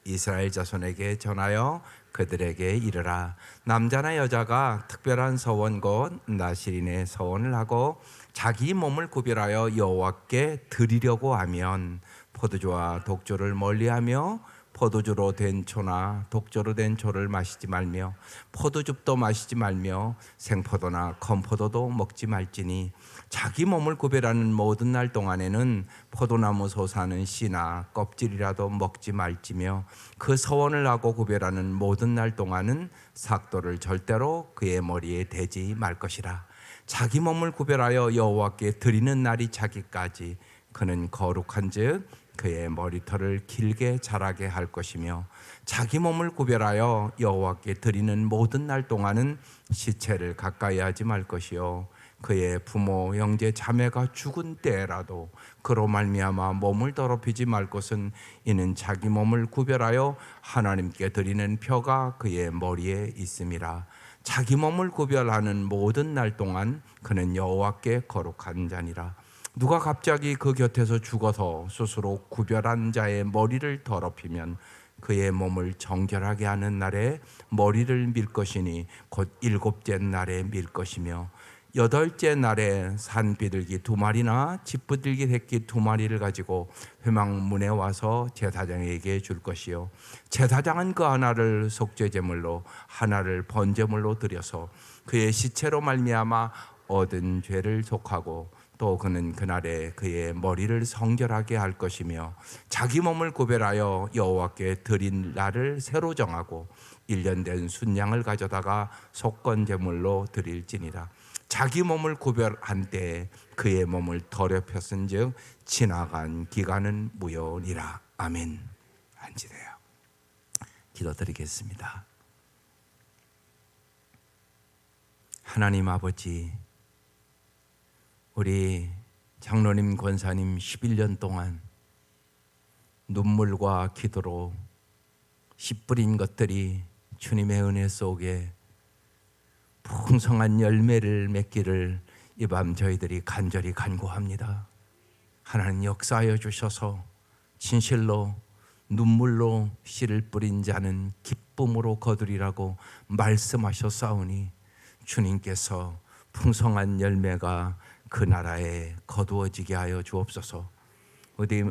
이스라엘 자손에게 전하여 그들에게 이르라. 남자나 여자가 특별한 서원 곧 나실인의 서원을 하고 자기 몸을 구별하여 여호와께 드리려고 하면 포도주와 독주를 멀리하며 포도주로 된 초나 독주로 된 초를 마시지 말며 포도즙도 마시지 말며 생포도나 건포도도 먹지 말지니 자기 몸을 구별하는 모든 날 동안에는 포도나무 솟아는 씨나 껍질이라도 먹지 말지며 그 서원을 하고 구별하는 모든 날 동안은 삭도를 절대로 그의 머리에 대지 말 것이라. 자기 몸을 구별하여 여호와께 드리는 날이 차기까지 그는 거룩한즉 그의 머리털을 길게 자라게 할 것이며 자기 몸을 구별하여 여호와께 드리는 모든 날 동안은 시체를 가까이 하지 말 것이요 그의 부모 형제 자매가 죽은 때라도 그로 말미암아 몸을 더럽히지 말 것은 이는 자기 몸을 구별하여 하나님께 드리는 표가 그의 머리에 있음이라. 자기 몸을 구별하는 모든 날 동안 그는 여호와께 거룩한 자니라. 누가 갑자기 그 곁에서 죽어서 스스로 구별한 자의 머리를 더럽히면 그의 몸을 정결하게 하는 날에 머리를 밀 것이니 곧 일곱째 날에 밀 것이며 여덟째 날에 산비둘기 2마리나 집비둘기 새끼 2마리를 가지고 회막문에 와서 제사장에게 줄 것이요 제사장은 그 하나를 속죄제물로 하나를 번제물로 드려서 그의 시체로 말미암아 얻은 죄를 속하고 또 그는 그날에 그의 머리를 성결하게 할 것이며 자기 몸을 구별하여 여호와께 드린 날을 새로 정하고 1년 된 순양을 가져다가 속건제물로 드릴지니라. 자기 몸을 구별한 때에 그의 몸을 더럽혔은즉 지나간 기간은 무효니라. 아멘. 앉으세요. 기도드리겠습니다. 하나님 아버지, 우리 장로님 권사님 11년 동안 눈물과 기도로 씨 뿌린 것들이 주님의 은혜 속에 풍성한 열매를 맺기를 이 밤 저희들이 간절히 간구합니다. 하나님 역사하여 주셔서 진실로 눈물로 씨를 뿌린 자는 기쁨으로 거두리라고 말씀하셨사오니 주님께서 풍성한 열매가 그 나라에 거두어지게 하여 주옵소서.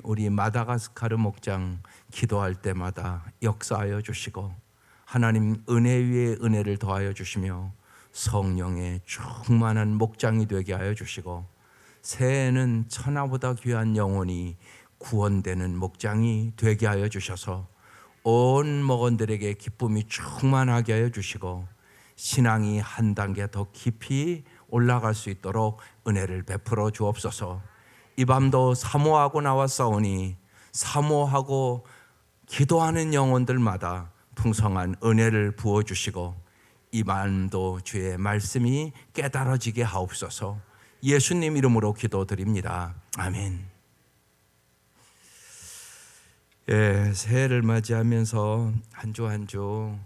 우리 마다가스카르 목장 기도할 때마다 역사하여 주시고 하나님 은혜 위에 은혜를 더하여 주시며 성령의 충만한 목장이 되게 하여 주시고 새해에는 천하보다 귀한 영혼이 구원되는 목장이 되게 하여 주셔서 온 목원들에게 기쁨이 충만하게 하여 주시고 신앙이 한 단계 더 깊이 올라갈 수 있도록 은혜를 베풀어 주옵소서. 이 밤도 사모하고 나왔사오니 사모하고 기도하는 영혼들마다 풍성한 은혜를 부어주시고 이 밤도 주의 말씀이 깨달아지게 하옵소서. 예수님 이름으로 기도드립니다. 아멘. 새해를 맞이하면서 한 주 한 주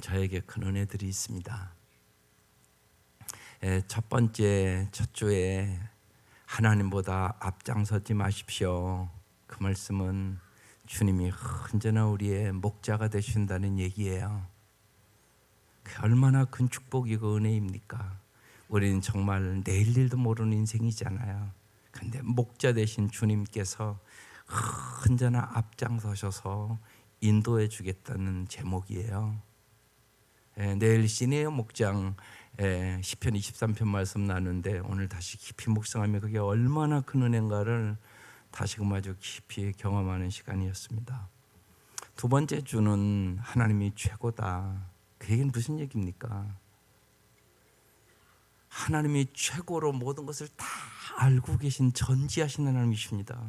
저에게 큰 은혜들이 있습니다. 첫 번째 첫 주에 하나님보다 앞장서지 마십시오. 그 말씀은 주님이 언제나 우리의 목자가 되신다는 얘기예요. 얼마나 큰 축복이고 은혜입니까? 우리는 정말 내일 일도 모르는 인생이잖아요. 그런데 목자 되신 주님께서 언제나 앞장서셔서 인도해 주겠다는 제목이에요. 내일 시내의 목장 시편 23편 말씀 나누는데 오늘 다시 깊이 묵상하며 그게 얼마나 큰 은혜인가를 다시금 아주 깊이 경험하는 시간이었습니다. 두 번째 주는 하나님이 최고다. 그 얘기는 무슨 얘기입니까? 하나님이 최고로 모든 것을 다 알고 계신 전지하신 하나님이십니다.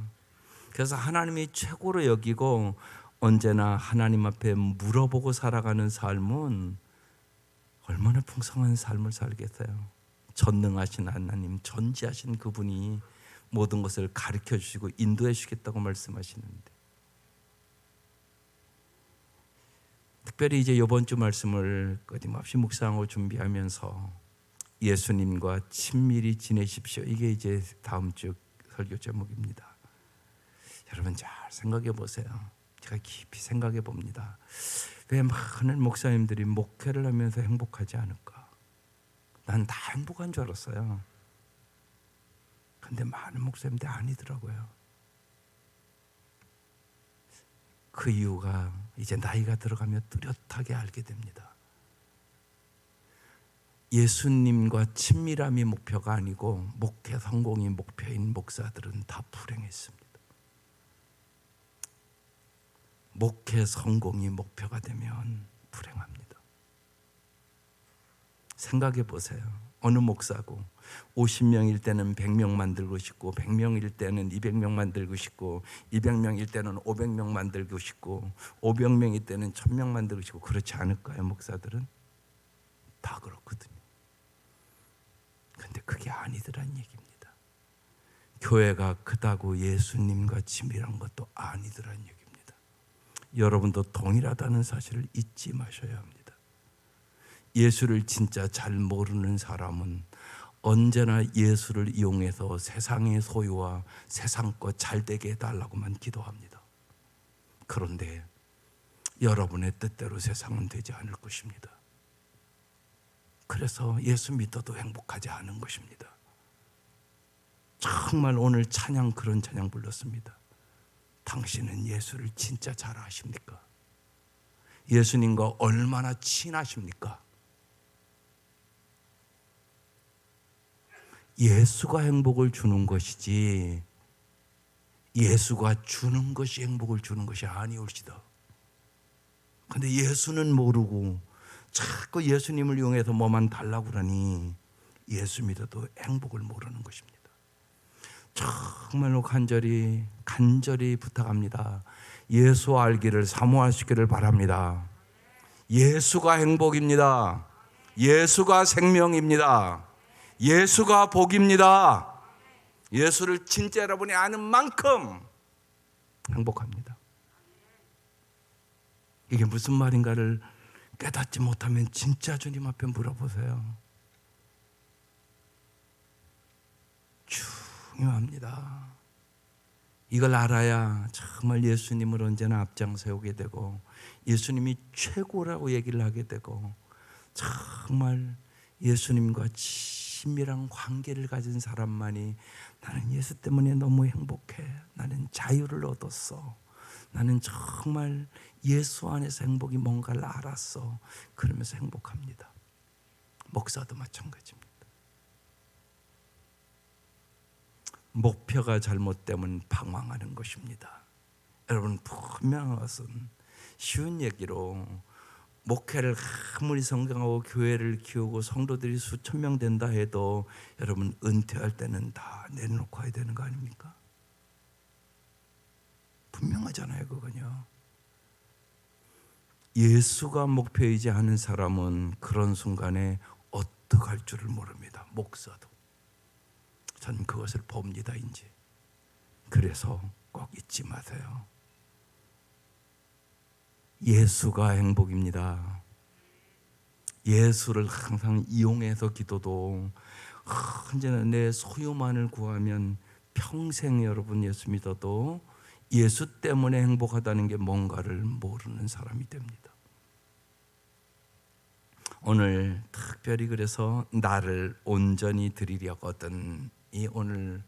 그래서 하나님이 최고로 여기고 언제나 하나님 앞에 물어보고 살아가는 삶은 얼마나 풍성한 삶을 살겠어요. 전능하신 하나님, 전지하신 그분이 모든 것을 가르쳐 주시고 인도해 주시겠다고 말씀하시는데 특별히 이제 이번 주 말씀을 끊임없이 묵상하고 준비하면서 예수님과 친밀히 지내십시오. 이게 이제 다음 주 설교 제목입니다. 여러분 잘 생각해 보세요. 제가 깊이 생각해 봅니다. 왜 많은 목사님들이 목회를 하면서 행복하지 않을까? 난 다 행복한 줄 알았어요. 근데 많은 목사님들이 아니더라고요. 그 이유가 이제 나이가 들어가면 뚜렷하게 알게 됩니다. 예수님과 친밀함이 목표가 아니고 목회 성공이 목표인 목사들은 다 불행했습니다. 목회 성공이 목표가 되면 불행합니다. 생각해 보세요. 어느 목사고 50명일 때는 100명 만들고 싶고 100명일 때는 200명 만들고 싶고 200명일 때는 500명 만들고 싶고 500명일 때는 1000명 만들고 싶고 그렇지 않을까요? 목사들은 다 그렇거든요. 근데 그게 아니더란 얘기입니다. 교회가 크다고 예수님과 친밀한 것도 아니더란 얘기입니다. 여러분도 동일하다는 사실을 잊지 마셔야 합니다. 예수를 진짜 잘 모르는 사람은 언제나 예수를 이용해서 세상의 소유와 세상 것 잘 되게 해달라고만 기도합니다. 그런데 여러분의 뜻대로 세상은 되지 않을 것입니다. 그래서 예수 믿어도 행복하지 않은 것입니다. 정말 오늘 찬양 그런 찬양 불렀습니다. 당신은 예수를 진짜 잘 아십니까? 예수님과 얼마나 친하십니까? 예수가 행복을 주는 것이지 예수가 주는 것이 행복을 주는 것이 아니올시다. 근데 예수는 모르고 자꾸 예수님을 이용해서 뭐만 달라고 그러니 예수 믿어도 행복을 모르는 것입니다. 정말로 간절히 부탁합니다. 예수 알기를 사모하시기를 바랍니다. 예수가 행복입니다. 예수가 생명입니다. 예수가 복입니다. 예수를 진짜 여러분이 아는 만큼 행복합니다. 이게 무슨 말인가를 깨닫지 못하면 진짜 주님 앞에 물어보세요. 중요합니다. 이걸 알아야 정말 예수님을 언제나 앞장세우게 되고 예수님이 최고라고 얘기를 하게 되고 정말 예수님과 친밀한 관계를 가진 사람만이 나는 예수 때문에 너무 행복해. 나는 자유를 얻었어. 나는 정말 예수 안에서 행복이 뭔가를 알았어. 그러면서 행복합니다. 목사도 마찬가지입니다. 목표가 잘못되면 방황하는 것입니다. 여러분 분명한 것은 쉬운 얘기로 목회를 아무리 성장하고 교회를 키우고 성도들이 수천 명 된다 해도 여러분 은퇴할 때는 다 내려놓고 해야 되는 거 아닙니까? 분명하잖아요 그건요. 예수가 목표이지 않은 사람은 그런 순간에 어떡할 줄을 모릅니다. 목사도. 전 그것을 봅니다 이제. 그래서 꼭 잊지 마세요. 예수가 행복입니다. 예수를 항상 이용해서 기도도 언제나 내 소유만을 구하면 평생 여러분 예수 믿어도 예수 때문에 행복하다는 게 뭔가를 모르는 사람이 됩니다. 오늘 특별히 그래서 나를 온전히 드리려거든 이 오늘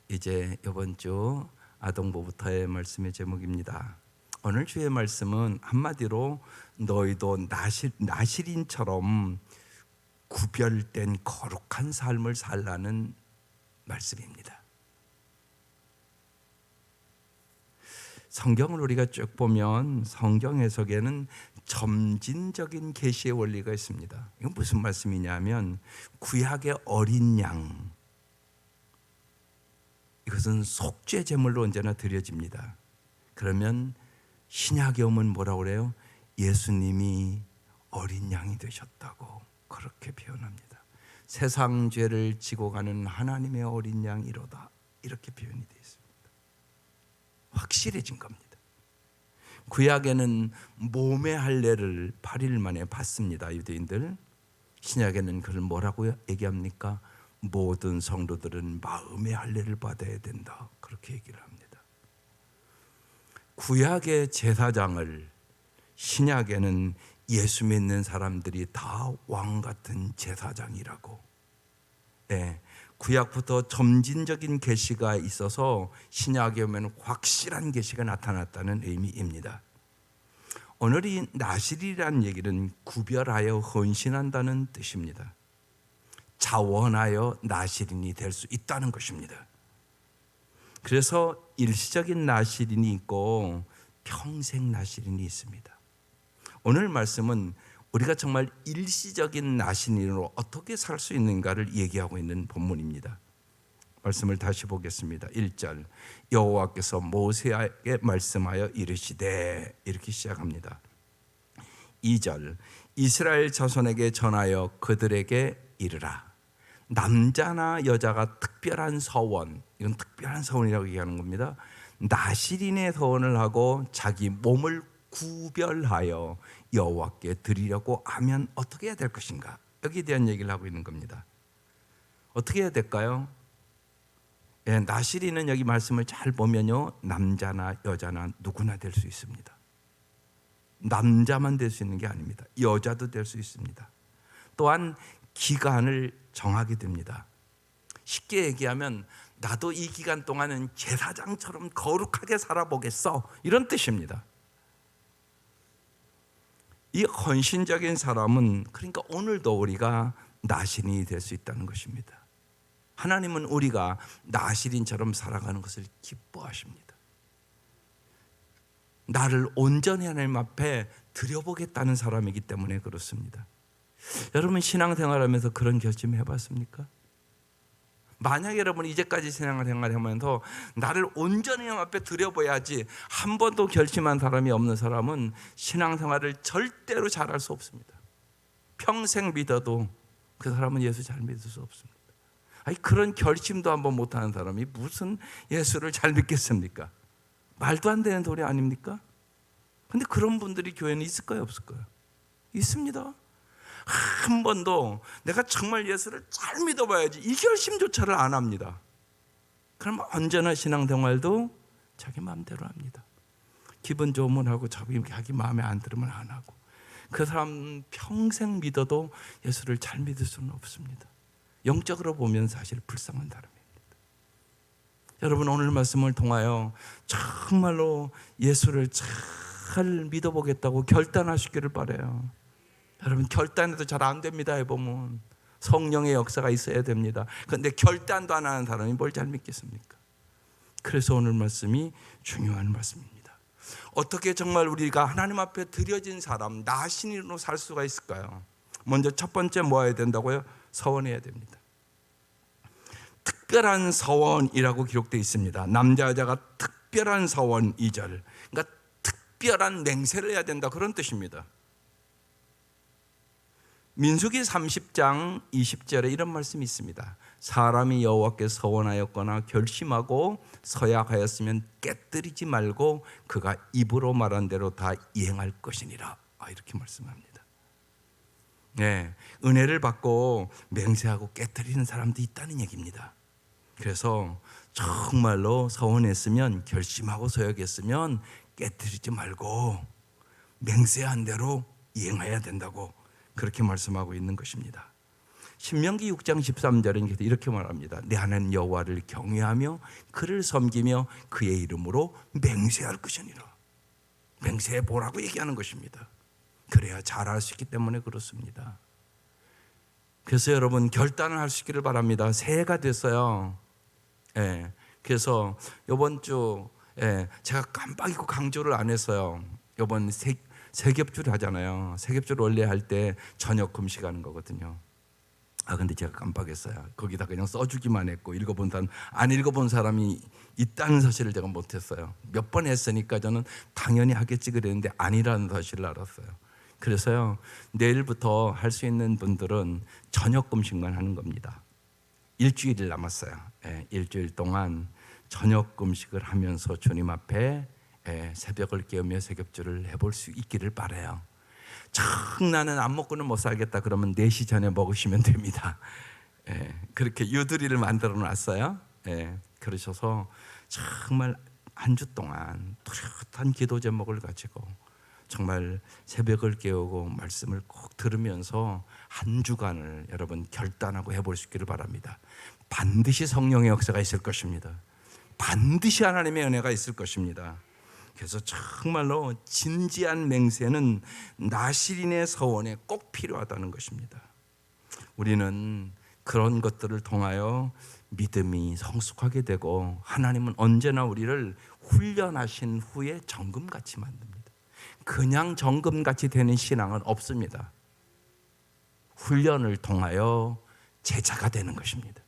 이제 이번 주 아동부부터의 말씀의 제목입니다. 오늘 주의 말씀은 한마디로 너희도 나실인처럼 구별된 거룩한 삶을 살라는 말씀입니다. 성경을 우리가 쭉 보면 성경 해석에는 점진적인 계시의 원리가 있습니다. 이건 무슨 말씀이냐면 구약의 어린 양 이것은 속죄 제물로 언제나 드려집니다. 그러면 신약에 오면 뭐라고 그래요? 예수님이 어린 양이 되셨다고 그렇게 표현합니다. 세상 죄를 지고 가는 하나님의 어린 양이로다 이렇게 표현이 되어 있습니다. 확실해진 겁니다. 구약에는 몸의 할례를 8일 만에 받습니다. 유대인들. 신약에는 그걸 뭐라고 얘기합니까? 모든 성도들은 마음의 할례를 받아야 된다 그렇게 얘기를 합니다. 구약의 제사장을 신약에는 예수 믿는 사람들이 다 왕 같은 제사장이라고. 네, 구약부터 점진적인 계시가 있어서 신약에 오면 확실한 계시가 나타났다는 의미입니다. 오늘 이 나실이라는 얘기는 구별하여 헌신한다는 뜻입니다. 자원하여 나실인이 될 수 있다는 것입니다. 그래서 일시적인 나실인이 있고 평생 나실인이 있습니다. 오늘 말씀은 우리가 정말 일시적인 나실인으로 어떻게 살 수 있는가를 얘기하고 있는 본문입니다. 말씀을 다시 보겠습니다. 1절 여호와께서 모세에게 말씀하여 이르시되, 이렇게 시작합니다. 2절 이스라엘 자손에게 전하여 그들에게 이르라. 남자나 여자가 특별한 서원, 이건 특별한 서원이라고 얘기하는 겁니다. 나실인의 서원을 하고 자기 몸을 구별하여 여호와께 드리려고 하면 어떻게 해야 될 것인가? 여기에 대한 얘기를 하고 있는 겁니다. 어떻게 해야 될까요? 예, 나실인은 여기 말씀을 잘 보면요, 남자나 여자나 누구나 될 수 있습니다. 남자만 될 수 있는 게 아닙니다. 여자도 될 수 있습니다. 또한 기간을 정하게 됩니다. 쉽게 얘기하면 나도 이 기간 동안은 제사장처럼 거룩하게 살아보겠어, 이런 뜻입니다. 이 헌신적인 사람은, 그러니까 오늘도 우리가 나실인이 될 수 있다는 것입니다. 하나님은 우리가 나실인처럼 살아가는 것을 기뻐하십니다. 나를 온전히 하나님 앞에 드려보겠다는 사람이기 때문에 그렇습니다. 여러분 신앙생활하면서 그런 결심 해봤습니까? 만약에 여러분 이제까지 신앙생활하면서 나를 온전히 하나님 앞에 드려봐야지 한 번도 결심한 사람이 없는 사람은 신앙생활을 절대로 잘할 수 없습니다. 평생 믿어도 그 사람은 예수 잘 믿을 수 없습니다. 아니, 그런 결심도 한번 못하는 사람이 무슨 예수를 잘 믿겠습니까? 말도 안 되는 소리 아닙니까? 근데 그런 분들이 교회는 있을까요, 없을까요? 있습니다. 한 번도 내가 정말 예수를 잘 믿어봐야지 이 결심조차를 안 합니다. 그럼 언제나 신앙생활도 자기 마음대로 합니다. 기분 좋으면 하고 자기 마음에 안 들으면 안 하고. 그 사람 평생 믿어도 예수를 잘 믿을 수는 없습니다. 영적으로 보면 사실 불쌍한 사람입니다. 여러분 오늘 말씀을 통하여 정말로 예수를 잘 믿어보겠다고 결단하시기를 바라요. 여러분 결단해도 잘 안 됩니다. 해보면 성령의 역사가 있어야 됩니다. 그런데 결단도 안 하는 사람이 뭘 잘 믿겠습니까? 그래서 오늘 말씀이 중요한 말씀입니다. 어떻게 정말 우리가 하나님 앞에 드려진 사람, 나신인으로 살 수가 있을까요? 먼저 첫 번째 뭐 해야 된다고요? 서원해야 됩니다. 특별한 서원이라고 기록되어 있습니다. 남자 여자가 특별한 서원 2절. 그러니까 특별한 맹세를 해야 된다, 그런 뜻입니다. 민수기 30장 20절에 이런 말씀이 있습니다. 사람이 여호와께 서원하였거나 결심하고 서약하였으면 깨뜨리지 말고 그가 입으로 말한 대로 다 이행할 것이니라. 이렇게 말씀합니다. 네, 은혜를 받고 맹세하고 깨뜨리는 사람도 있다는 얘기입니다. 그래서 정말로 서원했으면, 결심하고 서약했으면 깨뜨리지 말고 맹세한 대로 이행해야 된다고 그렇게 말씀하고 있는 것입니다. 신명기 6장 13절은 이렇게 말합니다. 내 하나님 여호와를 경외하며 그를 섬기며 그의 이름으로 맹세할 것이니라. 맹세해 보라고 얘기하는 것입니다. 그래야 잘할 수 있기 때문에 그렇습니다. 그래서 여러분 결단을 할 수 있기를 바랍니다. 새해가 됐어요. 예, 그래서 이번 주 제가 깜빡 잊고 강조를 안 했어요. 이번 세겹주를 하잖아요. 세겹주를 원래 할 때 저녁 금식하는 거거든요. 근데 제가 깜빡했어요. 거기다 그냥 써주기만 했고 안 읽어본 사람이 있다는 사실을 제가 못했어요. 몇 번 했으니까 저는 당연히 하겠지 그랬는데 아니라는 사실을 알았어요. 그래서요, 내일부터 할 수 있는 분들은 저녁 금식만 하는 겁니다. 일주일 남았어요. 일주일 동안 저녁 금식을 하면서 주님 앞에 새벽을 깨우며 세겹주를 해볼 수 있기를 바라요. 나는 안 먹고는 못 살겠다 그러면 4시 전에 먹으시면 됩니다. 그렇게 유두리를 만들어 놨어요. 그러셔서 정말 한 주 동안 뚜렷한 기도 제목을 가지고 정말 새벽을 깨우고 말씀을 꼭 들으면서 한 주간을 여러분 결단하고 해볼 수 있기를 바랍니다. 반드시 성령의 역사가 있을 것입니다. 반드시 하나님의 은혜가 있을 것입니다. 그래서 정말로 진지한 맹세는 나실인의 서원에 꼭 필요하다는 것입니다. 우리는 그런 것들을 통하여 믿음이 성숙하게 되고 하나님은 언제나 우리를 훈련하신 후에 정금같이 만듭니다. 그냥 정금같이 되는 신앙은 없습니다. 훈련을 통하여 제자가 되는 것입니다.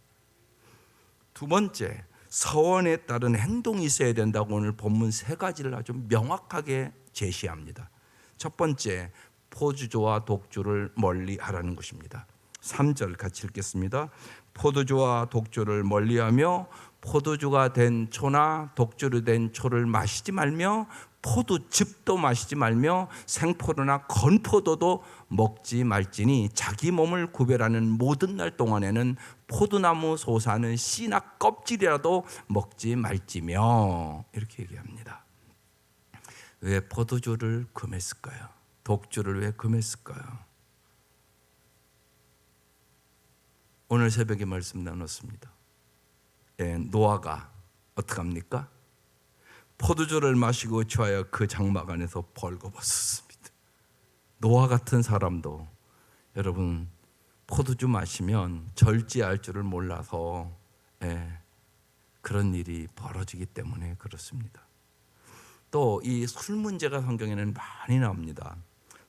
두 번째, 서원에 따른 행동이 있어야 된다고 오늘 본문 세 가지를 아주 명확하게 제시합니다. 첫 번째, 포도주와 독주를 멀리하라는 것입니다. 3절 같이 읽겠습니다. 포도주와 독주를 멀리하며 포도주가 된 초나 독주로 된 초를 마시지 말며 포도즙도 마시지 말며 생포도나 건포도도 먹지 말지니 자기 몸을 구별하는 모든 날 동안에는 포도나무 솟아는 씨나 껍질이라도 먹지 말지며 이렇게 얘기합니다. 왜 포도주를 금했을까요? 독주를 왜 금했을까요? 오늘 새벽에 말씀 나눴습니다. 노아가 어떻게 합니까? 포도주를 마시고 취하여 그 장막 안에서 벌거벗었습니다. 노아 같은 사람도 여러분 포도주 마시면 절제할 줄을 몰라서 그런 일이 벌어지기 때문에 그렇습니다. 또 이 술 문제가 성경에는 많이 나옵니다.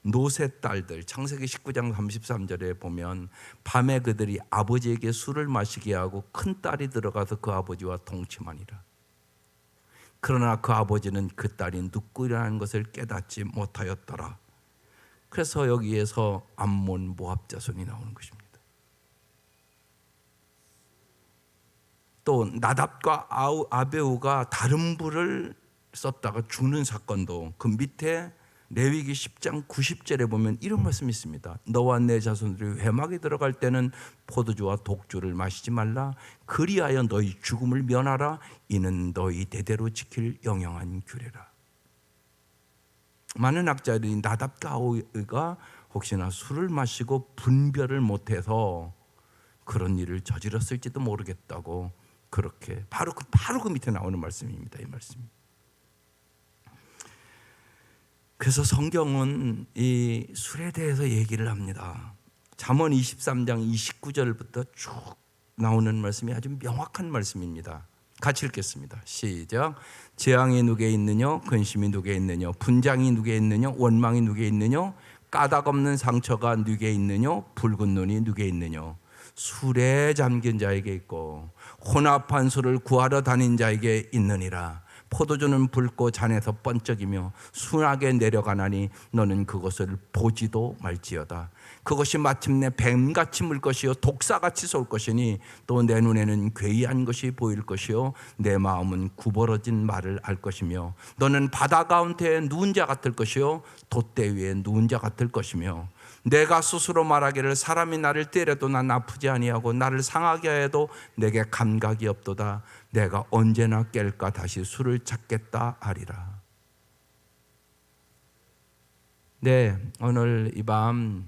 노새 딸들 창세기 19장 33절에 보면 밤에 그들이 아버지에게 술을 마시게 하고 큰 딸이 들어가서 그 아버지와 동침하니라. 그러나 그 아버지는 그 딸이 눕고이라는 것을 깨닫지 못하였더라. 그래서 여기에서 암몬 모압 자손이 나오는 것입니다. 또 나답과 아베우가 다른 불을 썼다가 죽는 사건도 그 밑에 레위기 10장 90절에 보면 이런 말씀이 있습니다. 너와 내 자손들이 회막에 들어갈 때는 포도주와 독주를 마시지 말라. 그리하여 너희 죽음을 면하라. 이는 너희 대대로 지킬 영영한 규례라. 많은 학자들이 나답과 아베우가 혹시나 술을 마시고 분별을 못해서 그런 일을 저질렀을지도 모르겠다고 그렇게 바로 그 밑에 나오는 말씀입니다. 이 말씀. 그래서 성경은 이 술에 대해서 얘기를 합니다. 잠언 23장 29절부터 쭉 나오는 말씀이 아주 명확한 말씀입니다. 같이 읽겠습니다. 시작. 재앙이 누구에 있느냐, 근심이 누구에 있느냐, 분장이 누구에 있느냐, 원망이 누구에 있느냐, 까닭 없는 상처가 누구에 있느냐, 붉은 눈이 누구에 있느냐. 술에 잠긴 자에게 있고 혼합한 술을 구하러 다닌 자에게 있느니라. 포도주는 붉고 잔에서 번쩍이며 순하게 내려가나니 너는 그것을 보지도 말지어다. 그것이 마침내 뱀같이 물 것이요 독사같이 쏠 것이니 또 내 눈에는 괴이한 것이 보일 것이요 내 마음은 구부러진 말을 알 것이며 너는 바다 가운데에 누운 자 같을 것이요 돛대 위에 누운 자 같을 것이며 내가 스스로 말하기를 사람이 나를 때려도 난 아프지 아니하고 나를 상하게 해도 내게 감각이 없도다. 내가 언제나 깰까 다시 술을 찾겠다 하리라. 네, 오늘 이 밤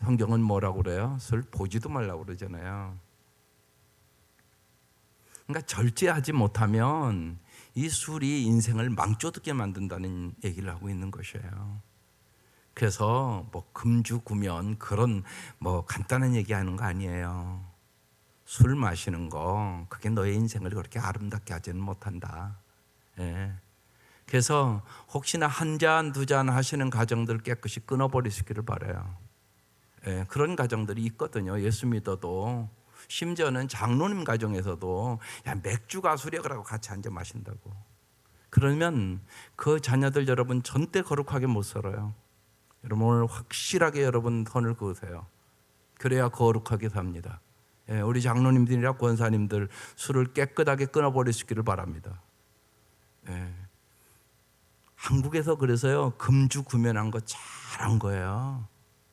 성경은 뭐라고 그래요? 술 보지도 말라고 그러잖아요. 그러니까 절제하지 못하면 이 술이 인생을 망쳐듣게 만든다는 얘기를 하고 있는 것이에요. 그래서 뭐 금주구면 그런 뭐 간단한 얘기하는 거 아니에요. 술 마시는 거 그게 너의 인생을 그렇게 아름답게 하지는 못한다. 그래서 혹시나 한 잔, 두 잔 하시는 가정들 깨끗이 끊어버리시기를 바라요. 그런 가정들이 있거든요. 예수 믿어도 심지어는 장로님 가정에서도 야 맥주가 술이라고 같이 앉아 마신다고. 그러면 그 자녀들 여러분 전대 거룩하게 못 살아요. 여러분 오늘 확실하게 여러분 선을 그으세요. 그래야 거룩하게 삽니다. 우리 장로님들이나 권사님들 술을 깨끗하게 끊어버리시기를 바랍니다. 한국에서 그래서요 금주 구면한 거 잘한 거예요.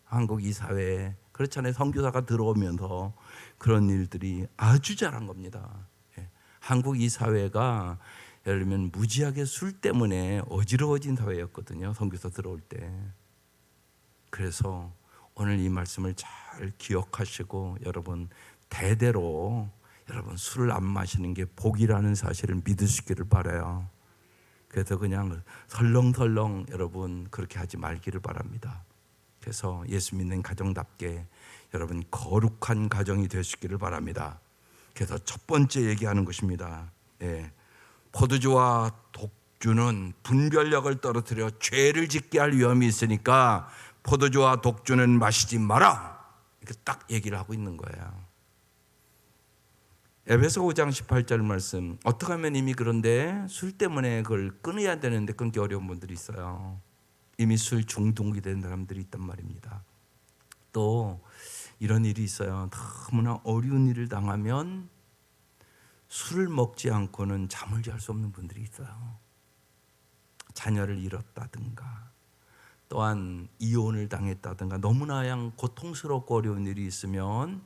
한국 이 사회에 그렇잖아요. 선교사가 들어오면서 그런 일들이 아주 잘한 겁니다. 한국 이 사회가 예를 들면 무지하게 술 때문에 어지러워진 사회였거든요. 선교사 들어올 때. 그래서 오늘 이 말씀을 잘 기억하시고 여러분 대대로 여러분 술을 안 마시는 게 복이라는 사실을 믿으시기를 바라요. 그래서 그냥 설렁설렁 여러분 그렇게 하지 말기를 바랍니다. 그래서 예수 믿는 가정답게 여러분 거룩한 가정이 되시기를 바랍니다. 그래서 첫 번째 얘기하는 것입니다. 포도주와 독주는 분별력을 떨어뜨려 죄를 짓게 할 위험이 있으니까 포도주와 독주는 마시지 마라. 이렇게 딱 얘기를 하고 있는 거예요. 에베소 5장 18절 말씀. 어떻게 하면 이미 그런데 술 때문에 그걸 끊어야 되는데 끊기 어려운 분들이 있어요. 이미 술 중독이 된 사람들이 있단 말입니다. 또 이런 일이 있어요. 너무나 어려운 일을 당하면 술을 먹지 않고는 잠을 잘 수 없는 분들이 있어요. 자녀를 잃었다든가 또한 이혼을 당했다든가 너무나 고통스럽고 어려운 일이 있으면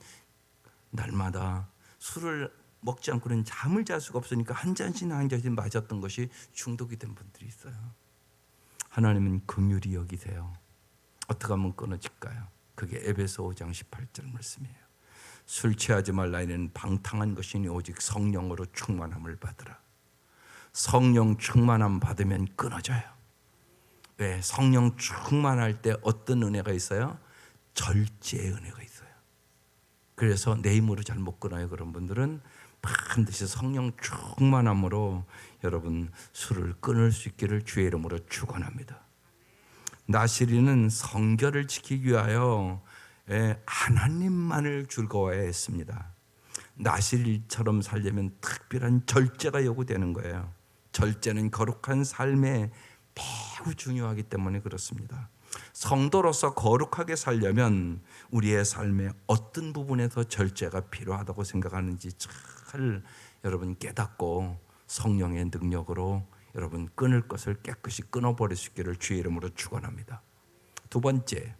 날마다 술을 먹지 않고는 잠을 잘 수가 없으니까 한 잔씩 마셨던 것이 중독이 된 분들이 있어요. 하나님은 긍휼히 여기세요. 어떻게 하면 끊어질까요? 그게 에베소 5장 18절 말씀이에요. 술 취하지 말라. 이는 방탕한 것이니 오직 성령으로 충만함을 받으라. 성령 충만함 받으면 끊어져요. 왜? 성령 충만할 때 어떤 은혜가 있어요? 절제의 은혜가 있어요. 그래서 내 힘으로 잘 못 끊어요. 그런 분들은 반드시 성령 충만함으로 여러분 술을 끊을 수 있기를 주의 이름으로 축원합니다. 나시린은 성결을 지키기 위하여 하나님만을 즐거워해야 했습니다. 나시린처럼 살려면 특별한 절제가 요구되는 거예요. 절제는 거룩한 삶에 매우 중요하기 때문에 그렇습니다. 성도로서 거룩하게 살려면 우리의 삶의 어떤 부분에서 절제가 필요하다고 생각하는지 잘 여러분 깨닫고 성령의 능력으로 여러분 끊을 것을 깨끗이 끊어버릴 수 있기를 주의 이름으로 축원합니다. 두 번째,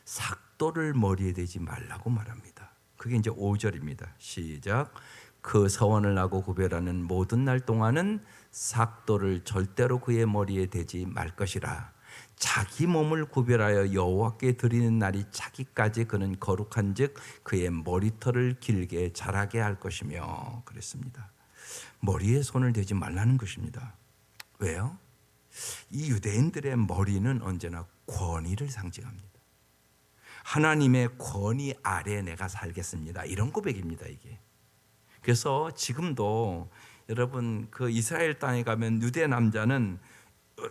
삭도를 머리에 대지 말라고 말합니다. 그게 이제 5절입니다. 시작. 그 서원을 하고 구별하는 모든 날 동안은 삭도를 절대로 그의 머리에 대지 말 것이라. 자기 몸을 구별하여 여호와께 드리는 날이 차기까지 그는 거룩한즉 그의 머리털을 길게 자라게 할 것이며 그랬습니다. 머리에 손을 대지 말라는 것입니다. 왜요? 이 유대인들의 머리는 언제나 권위를 상징합니다. 하나님의 권위 아래 내가 살겠습니다. 이런 고백입니다, 이게. 그래서 지금도 여러분 그 이스라엘 땅에 가면 유대 남자는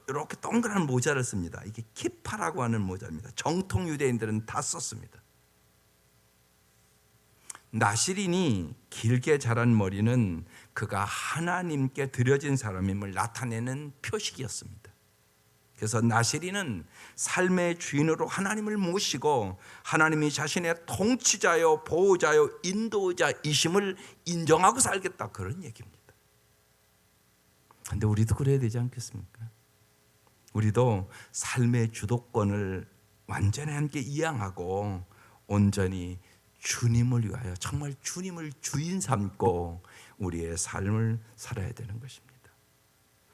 이렇게 동그란 모자를 씁니다. 이게 키파라고 하는 모자입니다. 정통 유대인들은 다 썼습니다. 나시린이 길게 자란 머리는 그가 하나님께 드려진 사람임을 나타내는 표식이었습니다. 그래서 나시린은 삶의 주인으로 하나님을 모시고 하나님이 자신의 통치자요 보호자요 인도자이심을 인정하고 살겠다, 그런 얘기입니다. 그런데 우리도 그래야 되지 않겠습니까? 우리도 삶의 주도권을 완전히 함께 이양하고 온전히 주님을 위하여 정말 주님을 주인 삼고 우리의 삶을 살아야 되는 것입니다.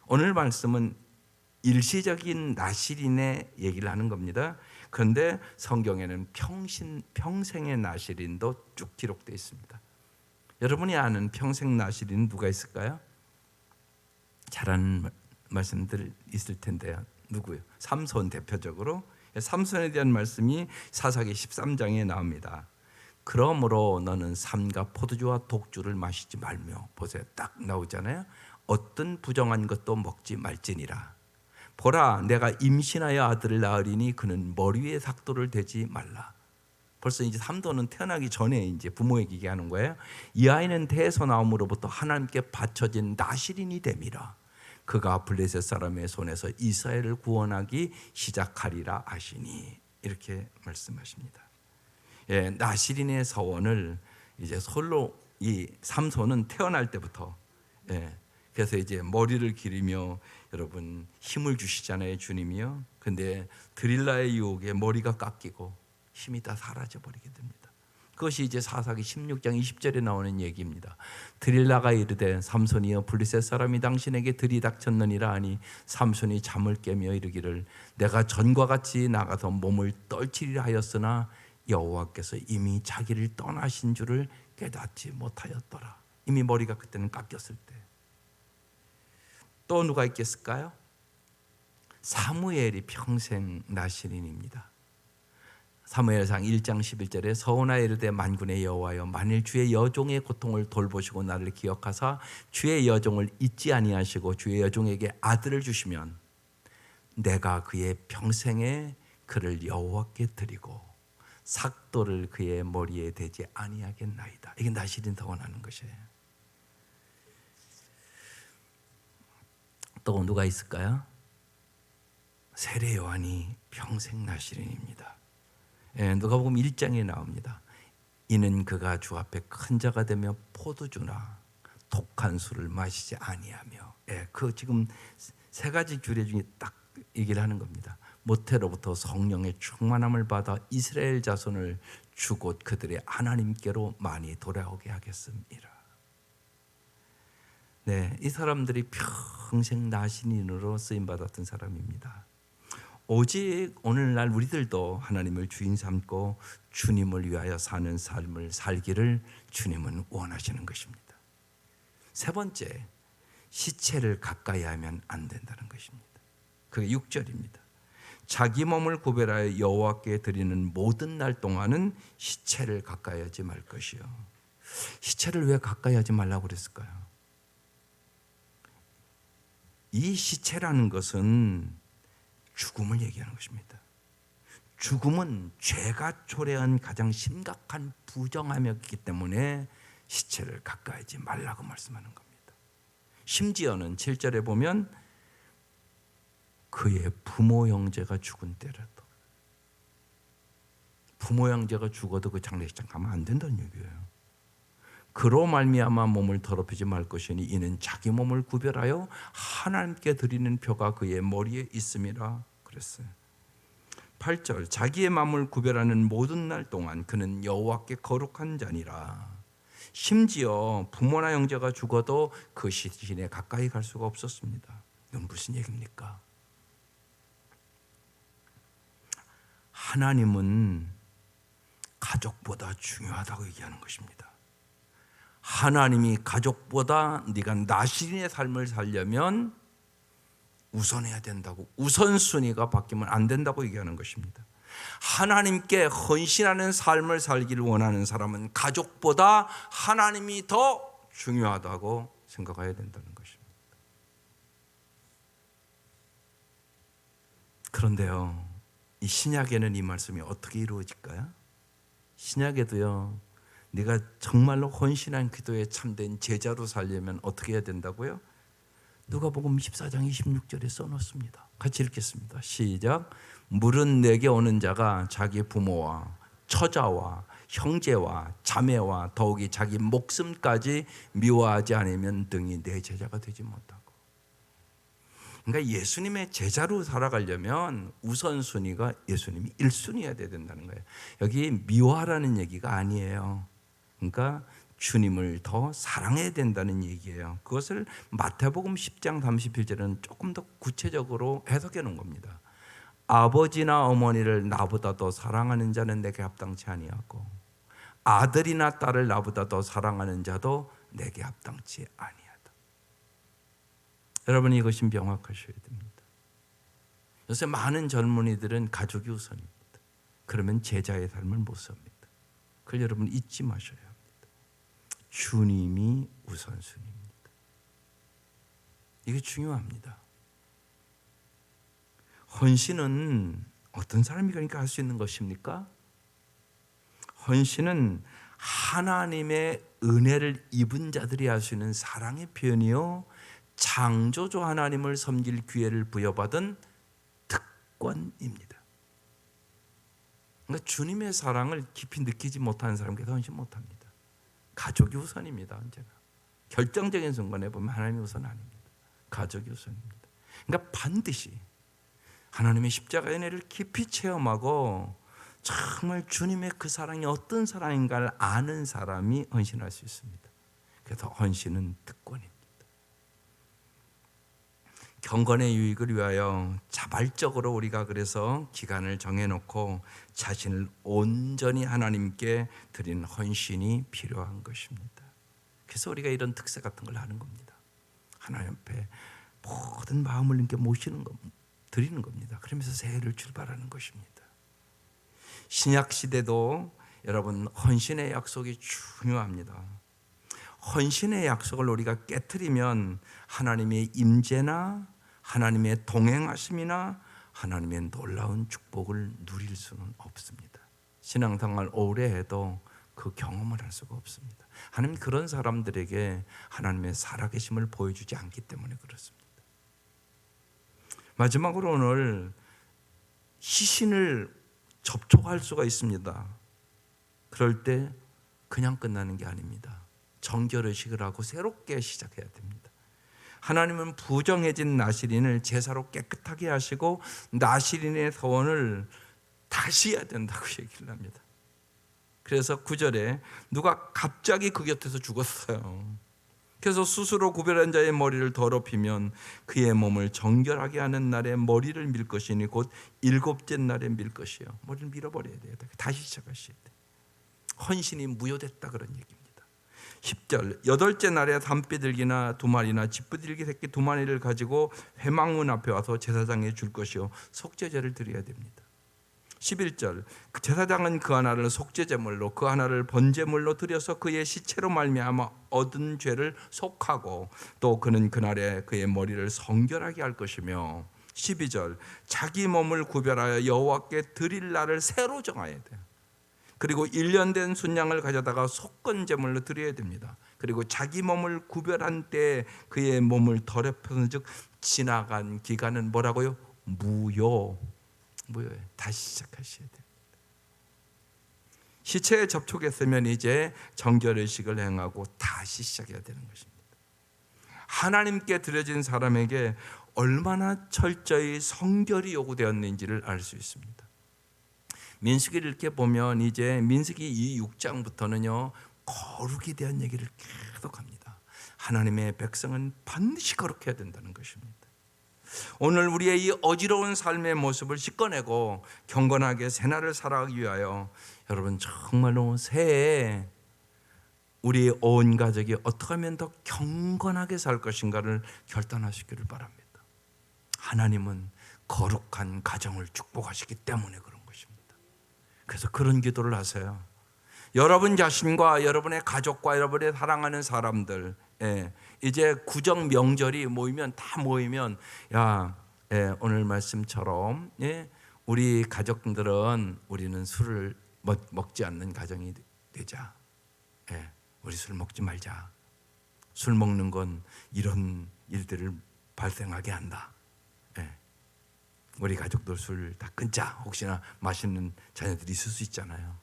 오늘 말씀은 일시적인 나시린의 얘기를 하는 겁니다. 그런데 성경에는 평생의 나시린도 쭉 기록되어 있습니다. 여러분이 아는 평생 나시린 누가 있을까요? 잘 아는 말씀들 있을 텐데요. 누구요? 삼손 대표적으로. 삼손에 대한 말씀이 사사기 13장에 나옵니다. 그러므로 너는 삼가 포도주와 독주를 마시지 말며, 보세요, 딱 나오잖아요. 어떤 부정한 것도 먹지 말지니라. 보라, 내가 임신하여 아들을 낳으리니 그는 머리 위에 삭도를 대지 말라. 벌써 이제 삼손은 태어나기 전에 이제 부모에게 얘기하는 거예요. 이 아이는 태에서 나옴으로부터 하나님께 바쳐진 나시린이 됨이라. 그가 블레셋 사람의 손에서 이스라엘을 구원하기 시작하리라 하시니, 이렇게 말씀하십니다. 나시린의 서원을 이제 솔로 이 삼손은 태어날 때부터 그래서 이제 머리를 기르며 여러분 힘을 주시잖아요, 주님이요. 근데 드릴라의 유혹에 머리가 깎이고 힘이 다 사라져 버리게 됩니다. 그것이 이제 사사기 16장 20절에 나오는 얘기입니다. 드릴라가 이르되 삼손이여 블레셋 사람이 당신에게 들이닥쳤느니라 하니 삼손이 잠을 깨며 이르기를 내가 전과 같이 나가서 몸을 떨치리라 하였으나 여호와께서 이미 자기를 떠나신 줄을 깨닫지 못하였더라. 이미 머리가 그때는 깎였을 때. 또 누가 있겠을까요? 사무엘이 평생 나시린입니다. 사무엘상 1장 11절에 서원하여 이르되 만군의 여호와여 만일 주의 여종의 고통을 돌보시고 나를 기억하사 주의 여종을 잊지 아니하시고 주의 여종에게 아들을 주시면 내가 그의 평생에 그를 여호와께 드리고 삭도를 그의 머리에 대지 아니하겠나이다. 이게 나시린 서원하는 것이에요. 또 누가 있을까요? 세례 요한이 평생 나시린입니다. 누가복음 1장에 나옵니다. 이는 그가 주 앞에 큰 자가 되며 포도주나 독한 술을 마시지 아니하며, 그 지금 세 가지 규례 중에 딱 얘기를 하는 겁니다. 모태로부터 성령의 충만함을 받아 이스라엘 자손을 주곧 그들의 하나님께로 많이 돌아오게 하겠습니다. 네, 이 사람들이 평생 나신인으로 쓰임 받았던 사람입니다. 오직 오늘날 우리들도 하나님을 주인 삼고 주님을 위하여 사는 삶을 살기를 주님은 원하시는 것입니다. 세 번째, 시체를 가까이 하면 안 된다는 것입니다. 그게 6절입니다. 자기 몸을 구별하여 여호와께 드리는 모든 날 동안은 시체를 가까이 하지 말 것이요. 시체를 왜 가까이 하지 말라고 그랬을까요? 이 시체라는 것은 죽음을 얘기하는 것입니다. 죽음은 죄가 초래한 가장 심각한 부정함이었기 때문에 시체를 가까이 하지 말라고 말씀하는 겁니다. 심지어는 7절에 보면 그의 부모 형제가 죽은 때라도, 부모 형제가 죽어도 그 장례식장 가면 안 된다는 얘기예요. 그로 말미암아 몸을 더럽히지 말 것이니 이는 자기 몸을 구별하여 하나님께 드리는 표가 그의 머리에 있음이라 그랬어요. 8절 자기의 마음을 구별하는 모든 날 동안 그는 여호와께 거룩한 자니라. 심지어 부모나 형제가 죽어도 그 시신에 가까이 갈 수가 없었습니다. 이건 무슨 얘기입니까? 하나님은 가족보다 중요하다고 얘기하는 것입니다. 하나님이 가족보다 네가 나시린의 삶을 살려면 우선해야 된다고, 우선순위가 바뀌면 안 된다고 얘기하는 것입니다. 하나님께 헌신하는 삶을 살기를 원하는 사람은 가족보다 하나님이 더 중요하다고 생각해야 된다는 것입니다. 그런데요, 이 신약에는 이 말씀이 어떻게 이루어질까요? 신약에도요, 네가 정말로 헌신한 기도에 참된 제자로 살려면 어떻게 해야 된다고요? 누가복음 14장 26절에 써놓습니다. 같이 읽겠습니다. 시작. 물은 내게 오는 자가 자기 부모와 처자와 형제와 자매와 더욱이 자기 목숨까지 미워하지 않으면 등이 내 제자가 되지 못하고. 그러니까 예수님의 제자로 살아가려면 우선순위가 예수님이 1순위여야 된다는 거예요. 여기 미워하라는 얘기가 아니에요. 그러니까 주님을 더 사랑해야 된다는 얘기예요. 그것을 마태복음 10장 31절은 조금 더 구체적으로 해석해 놓은 겁니다. 아버지나 어머니를 나보다 더 사랑하는 자는 내게 합당치 아니하고 아들이나 딸을 나보다 더 사랑하는 자도 내게 합당치 아니하다. 여러분, 이것이 명확하셔야 됩니다. 요새 많은 젊은이들은 가족이 우선입니다. 그러면 제자의 삶을 못 삽니다. 그걸 여러분 잊지 마셔야 합니다. 주님이 우선순위입니다. 이게 중요합니다. 헌신은 어떤 사람이 그러니까 할 수 있는 것입니까? 헌신은 하나님의 은혜를 입은 자들이 할 수 있는 사랑의 표현이요, 창조주 하나님을 섬길 기회를 부여받은 특권입니다. 그러니까 주님의 사랑을 깊이 느끼지 못하는 사람께서 헌신 못합니다. 가족이 우선입니다. 언제나 결정적인 순간에 보면 하나님이 우선 아닙니다. 가족이 우선입니다. 그러니까 반드시 하나님의 십자가의 은혜를 깊이 체험하고 정말 주님의 그 사랑이 어떤 사랑인가를 아는 사람이 헌신할 수 있습니다. 그래서 헌신은 특권입니다. 경건의 유익을 위하여 자발적으로 우리가 그래서 기간을 정해놓고 자신을 온전히 하나님께 드리는 헌신이 필요한 것입니다. 그래서 우리가 이런 특세 같은 걸 하는 겁니다. 하나님 앞에 모든 마음을 이렇게 모시는 것, 드리는 겁니다. 그러면서 새해를 출발하는 것입니다. 신약 시대도 여러분 헌신의 약속이 중요합니다. 헌신의 약속을 우리가 깨트리면 하나님의 임재나 하나님의 동행하심이나 하나님의 놀라운 축복을 누릴 수는 없습니다. 신앙생활 오래 해도 그 경험을 할 수가 없습니다. 하나님 그런 사람들에게 하나님의 살아계심을 보여주지 않기 때문에 그렇습니다. 마지막으로 오늘 시신을 접촉할 수가 있습니다. 그럴 때 그냥 끝나는 게 아닙니다. 정결의식을 하고 새롭게 시작해야 됩니다. 하나님은 부정해진 나시린을 제사로 깨끗하게 하시고 나시린의 서원을 다시 해야 된다고 얘기를 합니다. 그래서 9절에 누가 갑자기 그 곁에서 죽었어요. 그래서 스스로 구별한 자의 머리를 더럽히면 그의 몸을 정결하게 하는 날에 머리를 밀 것이니 곧 7째 날에 밀 것이요. 머리를 밀어버려야 돼요. 다시 시작하셔야 돼요. 헌신이 무효됐다 그런 얘기입니다. 10절 8째 날에 산비둘기나 2마리나 짚비둘기 새끼 2마리를 가지고 회막문 앞에 와서 제사장에 줄 것이요 속죄제를 드려야 됩니다. 11절 제사장은 그 하나를 속죄제물로 그 하나를 번제물로 드려서 그의 시체로 말미암아 얻은 죄를 속하고 또 그는 그날에 그의 머리를 성결하게 할 것이며 12절 자기 몸을 구별하여 여호와께 드릴 날을 새로 정해야 돼요. 그리고 1년 된 순양을 가져다가 속건 제물로 드려야 됩니다. 그리고 자기 몸을 구별한 때 그의 몸을 더럽혀서 즉 지나간 기간은 뭐라고요? 무효예요. 다시 시작하셔야 돼요. 시체에 접촉했으면 이제 정결의식을 행하고 다시 시작해야 되는 것입니다. 하나님께 드려진 사람에게 얼마나 철저히 성결이 요구되었는지를 알 수 있습니다. 민수기를 이렇게 보면 이제 민수기 이 6장부터는요 거룩에 대한 얘기를 계속합니다. 하나님의 백성은 반드시 거룩해야 된다는 것입니다. 오늘 우리의 이 어지러운 삶의 모습을 씻어내고 경건하게 새날을 살아가기 위하여 여러분 정말로 새해에 우리 온 가족이 어떻게 하면 더 경건하게 살 것인가를 결단하시기를 바랍니다. 하나님은 거룩한 가정을 축복하시기 때문에 그런 것입니다. 그래서 그런 기도를 하세요. 여러분 자신과 여러분의 가족과 여러분의 사랑하는 사람들 이제 구정 명절이 모이면 오늘 말씀처럼 우리 가족들은 우리는 술을 먹지 않는 가정이 되자. 우리 술 먹지 말자. 술 먹는 건 이런 일들을 발생하게 한다. 우리 가족들 술 다 끊자. 혹시나 마시는 자녀들이 있을 수 있잖아요.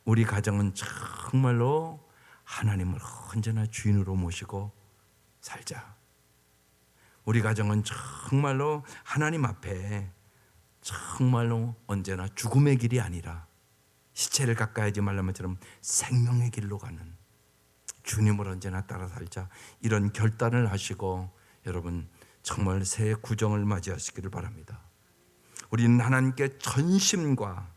우리 가정은 정말로 하나님을 언제나 주인으로 모시고 살자. 우리 가정은 정말로 하나님 앞에 정말로 언제나 죽음의 길이 아니라 시체를 가까이 하지 말라는 것처럼 생명의 길로 가는 주님을 언제나 따라 살자. 이런 결단을 하시고 여러분 정말 새해 구정을 맞이하시기를 바랍니다. 우리는 하나님께 전심과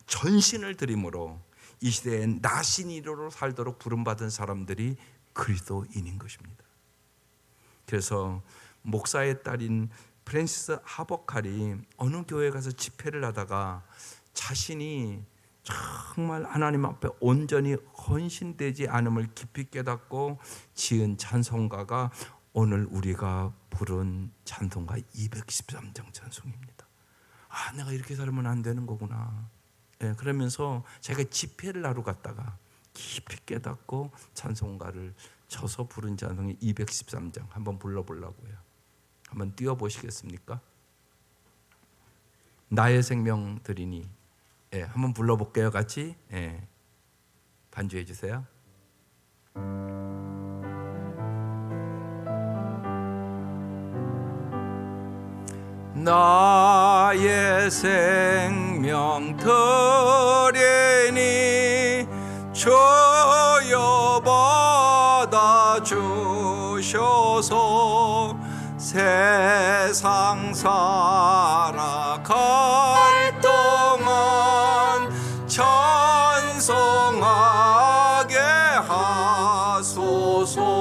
전신을 드림으로 이 시대에 나신이로 살도록 부름받은 사람들이 그리스도인인 것입니다. 그래서 목사의 딸인 프랜시스 하버칼이 어느 교회에 가서 집회를 하다가 자신이 정말 하나님 앞에 온전히 헌신되지 않음을 깊이 깨닫고 지은 찬송가가 오늘 우리가 부른 찬송가 213장 찬송입니다. 내가 이렇게 살면 안 되는 거구나. 그러면서 제가 집회를 하러 갔다가 깊이 깨닫고 찬송가를 쳐서 부른 찬송이 213장 한번 불러보려고요. 한번 띄워보시겠습니까? 나의 생명 드리니. 한번 불러볼게요 같이. 반주해 주세요. 나의 새 생명 드리니 주여 받아 주셔서 세상 살아갈 동안 찬송하게 하소서.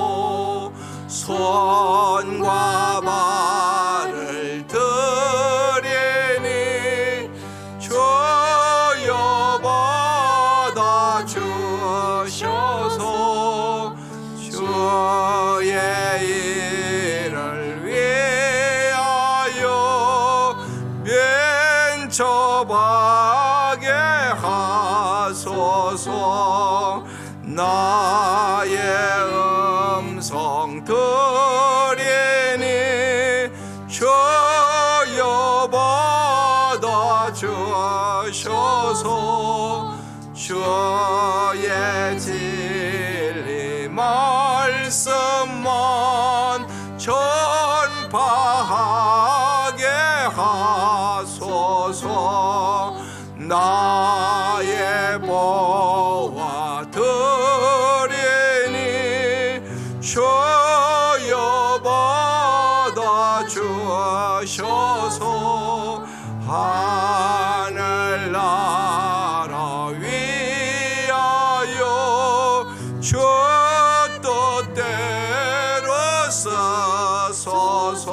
손과 발을 드리니 주여 받아 주셔서 주의 일을 위하여 면접하게 하소서. 나의 음성 드리니 주여 받아 주셔서 주의 진리 말씀만 전파하게 하소서. 나의 보화 드리니 주여 받아 주셔서 하늘나라 위하여 주 뜻대로 쓰소서.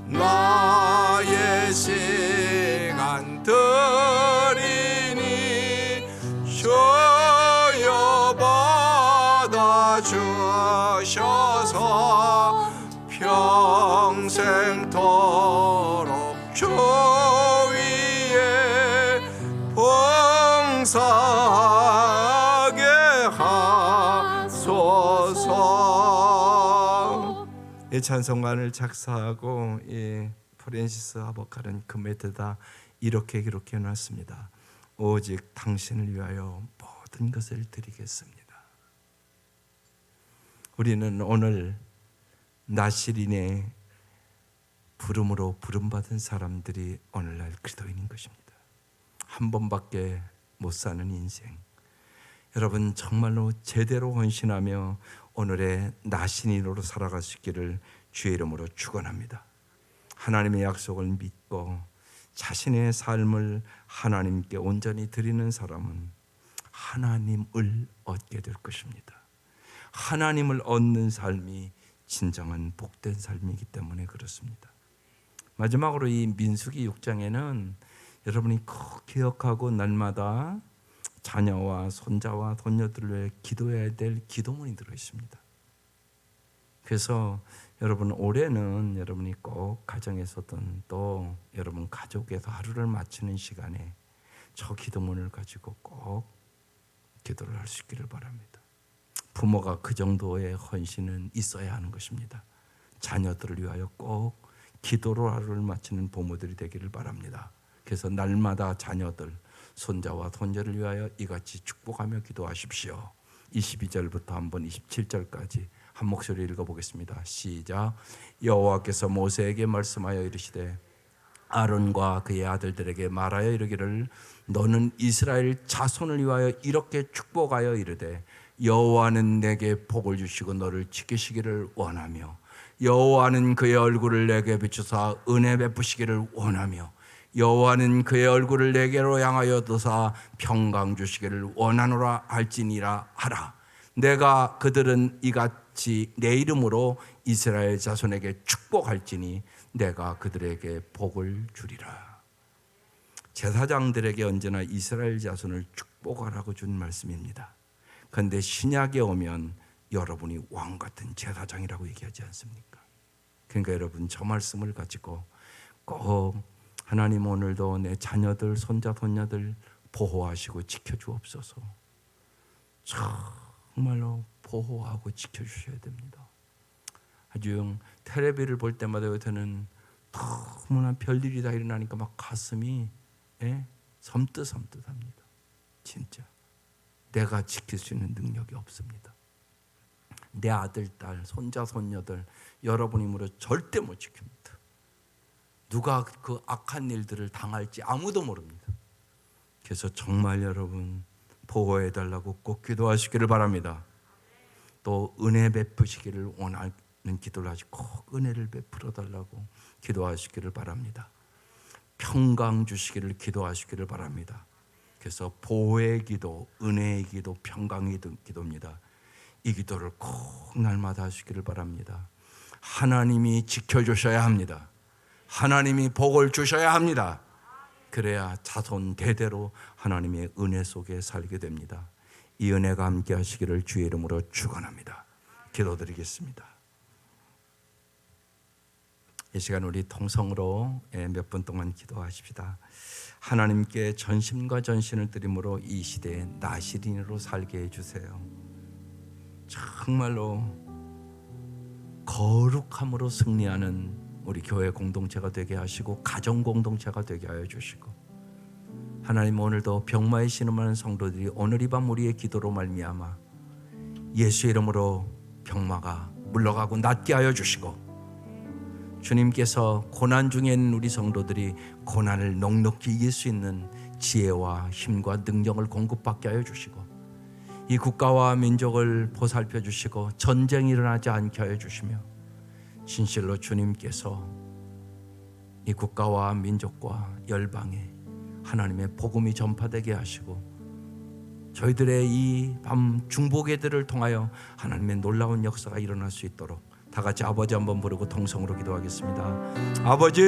나의 시간 드리니 주여 받아 주셔서 평생토록 주 위에 봉사하게 하소서. 이 찬송가를 작사하고 이 프랜시스 하버칼은 그 밑에다 이렇게 기록해 놨습니다. 오직 당신을 위하여 모든 것을 드리겠습니다. 우리는 오늘 나시린의 부름으로 부름받은 사람들이 오늘날 그리스도인인 것입니다. 한 번밖에 못 사는 인생, 여러분 정말로 제대로 헌신하며 오늘의 나신인으로 살아갈 수 있기를 주의 이름으로 축원합니다. 하나님의 약속을 믿고 자신의 삶을 하나님께 온전히 드리는 사람은 하나님을 얻게 될 것입니다. 하나님을 얻는 삶이 진정한 복된 삶이기 때문에 그렇습니다. 마지막으로 이 민수기 6장에는 여러분이 꼭 기억하고 날마다 자녀와 손자와 손녀들을 위해 기도해야 될 기도문이 들어있습니다. 그래서 여러분 올해는 여러분이 꼭 가정에서든 또 여러분 가족에서 하루를 마치는 시간에 저 기도문을 가지고 꼭 기도를 할 수 있기를 바랍니다. 부모가 그 정도의 헌신은 있어야 하는 것입니다. 자녀들을 위하여 꼭 기도로 하루를 마치는 부모들이 되기를 바랍니다. 그래서 날마다 자녀들, 손자와 손녀를 위하여 이같이 축복하며 기도하십시오. 22절부터 한번 27절까지 한 목소리 읽어보겠습니다. 시작. 여호와께서 모세에게 말씀하여 이르시되 아론과 그의 아들들에게 말하여 이르기를 너는 이스라엘 자손을 위하여 이렇게 축복하여 이르되 여호와는 내게 복을 주시고 너를 지키시기를 원하며 여호와는 그의 얼굴을 내게 비추사 은혜 베푸시기를 원하며 여호와는 그의 얼굴을 내게로 향하여 드사 평강 주시기를 원하노라 할지니라 하라. 내가 그들은 이같이 내 이름으로 이스라엘 자손에게 축복할지니 내가 그들에게 복을 주리라. 제사장들에게 언제나 이스라엘 자손을 축복하라고 준 말씀입니다. 그런데 신약에 오면 여러분이 왕 같은 제사장이라고 얘기하지 않습니까? 그러니까 여러분 저 말씀을 가지고 꼭 하나님 오늘도 내 자녀들, 손자, 손녀들 보호하시고 지켜주옵소서. 정말로 보호하고 지켜주셔야 됩니다. 아주 텔레비를 볼 때마다 저는 너무나 별일이 다 일어나니까 막 가슴이 섬뜩섬뜩합니다. 진짜 내가 지킬 수 있는 능력이 없습니다. 내 아들, 딸, 손자, 손녀들 여러분 힘으로 절대 못 지킵니다. 누가 그 악한 일들을 당할지 아무도 모릅니다. 그래서 정말 여러분 보호해 달라고 꼭 기도하시기를 바랍니다. 또 은혜 베푸시기를 원하는 기도를 하시 꼭 은혜를 베풀어 달라고 기도하시기를 바랍니다. 평강 주시기를 기도하시기를 바랍니다. 그래서 보호의 기도, 은혜의 기도, 평강의 기도입니다. 이 기도를 꼭 날마다 하시기를 바랍니다. 하나님이 지켜주셔야 합니다. 하나님이 복을 주셔야 합니다. 그래야 자손 대대로 하나님의 은혜 속에 살게 됩니다. 이 은혜가 함께 하시기를 주의 이름으로 축원합니다. 기도드리겠습니다. 이 시간 우리 통성으로 몇 분 동안 기도하십시다. 하나님께 전심과 전신을 드림으로 이 시대에 나시린으로 살게 해주세요. 정말로 거룩함으로 승리하는 우리 교회 공동체가 되게 하시고 가정 공동체가 되게 하여 주시고, 하나님 오늘도 병마에 신음하는 성도들이 오늘 이 밤 우리의 기도로 말미암아 예수 이름으로 병마가 물러가고 낫게 하여 주시고, 주님께서 고난 중에 있는 우리 성도들이 고난을 넉넉히 이길 수 있는 지혜와 힘과 능력을 공급받게 하여 주시고, 이 국가와 민족을 보살펴 주시고 전쟁이 일어나지 않게 하여 주시며, 진실로 주님께서 이 국가와 민족과 열방에 하나님의 복음이 전파되게 하시고, 저희들의 이 밤 중보기들을 통하여 하나님의 놀라운 역사가 일어날 수 있도록 다 같이 아버지 한번 부르고 통성으로 기도하겠습니다. 아버지.